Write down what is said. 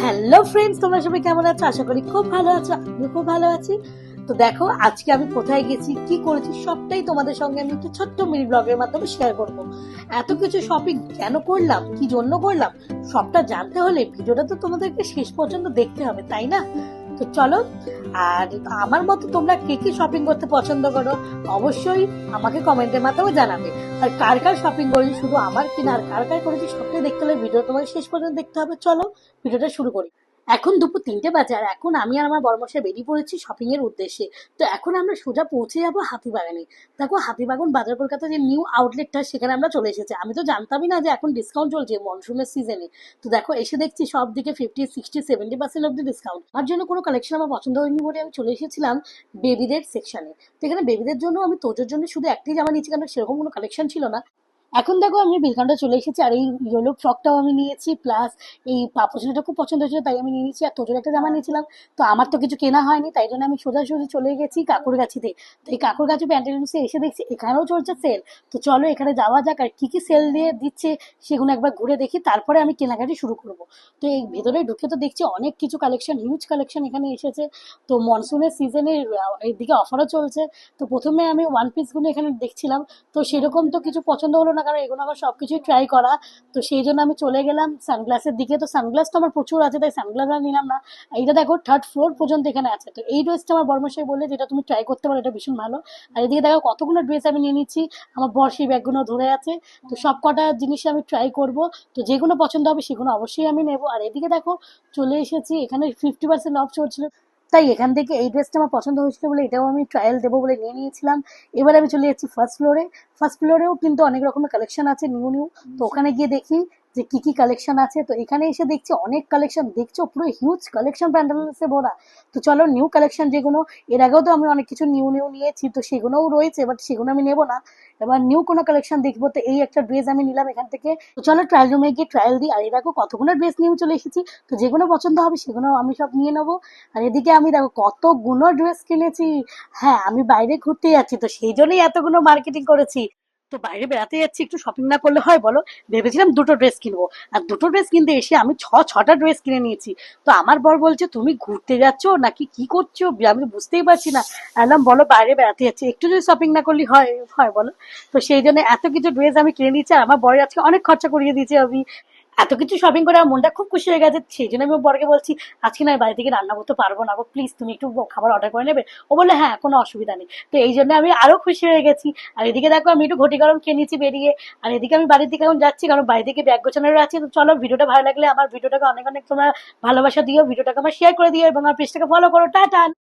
Hello friends, তোমরা সবাই কেমন আছো? আশা করি খুব ভালো আছো। আমি খুব ভালো আছি। তো দেখো আজকে আমি কোথায় গেছি, কি করেছি, সবটাই তোমাদের সঙ্গে আমি একটু ছোট্ট মিনি ব্লগের মাধ্যমে শেয়ার করব। এত কিছু শপিং কেন করলাম, কি জন্য করলাম, সবটা জানতে হলে ভিডিওটা তো তোমাদেরকে শেষ পর্যন্ত দেখতে হবে, তাই না? তো চলো। আর আমার মতো তোমরা কে কি শপিং করতে পছন্দ করো অবশ্যই আমাকে কমেন্টের মাধ্যমে জানাবে। আর কার কার শপিং করেছি, শুধু আমার কিনা, আর কার কার করেছি সবটাই দেখতে হলে ভিডিও তোমাকে শেষ পর্যন্ত দেখতে হবে। চলো ভিডিওটা শুরু করি। এখন দুপুর 3টে বাজে, আর এখন আমি আর আমার বড়মশাই বেরিয়ে পড়েছি শপিং এর উদ্দেশ্যে। তো এখন আমরা সোজা পৌঁছে যাবো হাতিবাগানে। দেখো হাতিবাগান বাজার কলকাতা যে নিউ আউটলেটটা, সেখানে আমরা চলে এসেছি। আমি তো জানতামই না যে এখন ডিসকাউন্ট চলছে মনসুনের সিজনে। তো দেখো এসে দেখছি সব দিকে 50, 60, 70% অব্দি ডিসকাউন্ট। আমার জন্য কোনো কালেকশন আমার পছন্দ হয়নি বলে আমি চলে এসেছিলাম বেবিদের সেকশনে। তো এখানে বেবিদের জন্য আমি তোজোর জন্য শুধু একটাই জামা নিয়েছি, কারণ সেরকম কোনো কালেকশন ছিল না। এখন দেখো আমি বিলকাউন্টার চলে এসেছি, আর এই ইয়েলো ফ্রকটাও আমি নিয়েছি, প্লাস এই পাপোশটা খুব পছন্দ হয়েছিল তাই আমি নিয়ে নিয়েছি, আর তোজোর একটা জামা নিয়েছিলাম। তো আমার তো কিছু কেনা হয়নি, তাই জন্য আমি সোজাসুজি চলে গেছি কাকুরগাছিতে। তো এই কাকুরগাছি প্যান্টালুন্সে এসে দেখছি এখানেও চলছে সেল। তো চলো এখানে যাওয়া যাক, আর কি কি সেল দিয়ে দিচ্ছে সেগুলো একবার ঘুরে দেখি, তারপরে আমি কেনাকাটি শুরু করব। তো এই ভেতরে ঢুকে তো দেখছি অনেক কিছু কালেকশন, হিউজ কালেকশন এখানে এসেছে। তো মনসুনের সিজনের এইদিকে অফারও চলছে। তো প্রথমে আমি ওয়ান পিসগুলো এখানে দেখছিলাম। তো সেরকম তো কিছু পছন্দ হলো না, কারণ এগুলো আমার সবকিছুই ট্রাই করা। তো সেই জন্য আমি চলে গেলাম সানগ্লাসের দিকে। তো সানগ্লাস তো আমার প্রচুর আছে, তাই সানগ্লাস আর নিলাম না। এইটা দেখো 3rd ফ্লোর পর্যন্ত এখানে আছে। তো এই ড্রেসটা আমার বর্মশাই বললে যেটা তুমি ট্রাই করতে পারো, এটা ভীষণ ভালো। আর এদিকে দেখো কতগুলো ড্রেস আমি নিয়ে নিচ্ছি, আমার বর সেই ব্যাগগুলো ধরে আছে। তো সব কটা জিনিস আমি ট্রাই করব। তো যেগুলো পছন্দ হবে সেগুলো অবশ্যই আমি নেবো। আর এদিকে দেখো চলে এসেছি, এখানে 50% অফ চলছিল, তাই এখান থেকে এই ড্রেসটা আমার পছন্দ হয়েছিল বলে এটাও আমি ট্রায়াল দেবো বলে নিয়ে নিয়েছিলাম। এবার আমি চলে যাচ্ছি ফার্স্ট ফ্লোরে। ফার্স্ট ফ্লোরেও কিন্তু অনেক রকমের কালেকশন আছে নিউ নিউ। তো ওখানে গিয়ে দেখি যে কি কি কালেকশন আছে। তো এখানে এসে দেখছি অনেক কালেকশন, দেখছো পুরো হিউজ কালেকশন প্যান্ডেলসে ভরা। তো চলো নিউ কালেকশন যেগুলো, এর আগেও তো আমি অনেক কিছু নিউ নিউ নিয়েছি, তো সেগুলোও রয়েছে, বাট সেগুলো আমি নেবো না। এবার নিউ কোনো কালেকশন দেখবো। তো এই একটা ড্রেস আমি নিলাম এখান থেকে। তো চলো ট্রায়াল রুমে গিয়ে ট্রায়াল দিই। আর এই দেখো কতগুলো ড্রেস নিয়ে চলে এসেছি। তো যেগুলো পছন্দ হবে সেগুলো আমি সব নিয়ে নেবো। আর এদিকে আমি দেখো কতগুলো ড্রেস কিনেছি। হ্যাঁ, আমি বাইরে ঘুরতে যাচ্ছি, তো সেই জন্যই এতগুলো মার্কেটিং করেছি। তো বাইরে বেড়াতে যাচ্ছি, একটু শপিং না করলে হয় বলো? ভেবেছিলাম দুটো ড্রেস কিনবো, আর দুটো ড্রেস কিনতে এসে আমি ছটা ড্রেস কিনে নিয়েছি। তো আমার বর বলছে তুমি ঘুরতে যাচ্ছ নাকি কি করছো, আমি বুঝতেই পারছি না। বললাম বলো বাইরে বেড়াতে যাচ্ছি, একটু যদি শপিং না করলে হয় হয় বলো? তো সেই জন্য এত কিছু ড্রেস আমি কিনে নিচ্ছি, আর আমার বরের আজকে অনেক খরচা করিয়ে দিয়েছে আমি। এত কিছু শপিং করে আমার মনটা খুব খুশি হয়ে গেছে। সেই জন্য আমি ওর বরকে বলছি আজকে না বাড়ি থেকে রান্না করতে পারবো না, প্লিজ তুমি একটু খাবার অর্ডার করে নেবে। ও বললো হ্যাঁ কোনো অসুবিধা নেই। তো এই জন্য আমি আরো খুশি হয়ে গেছি। আর এদিকে দেখো আমি একটু ঘটি গরম খেয়ে নিচ্ছি বেরিয়ে। আর এদিকে আমি বাড়ির দিকে এখন যাচ্ছি, কারণ বাড়ি থেকে ব্যাগ গোছানোর আছে। তো চলো ভিডিওটা ভালো লাগলে আমার ভিডিওটাকে অনেক অনেক তোমরা ভালোবাসা দিও, ভিডিওটাকে আমার শেয়ার করে দিও, এবং আমার পেজটাকে ফলো করো। টাটা।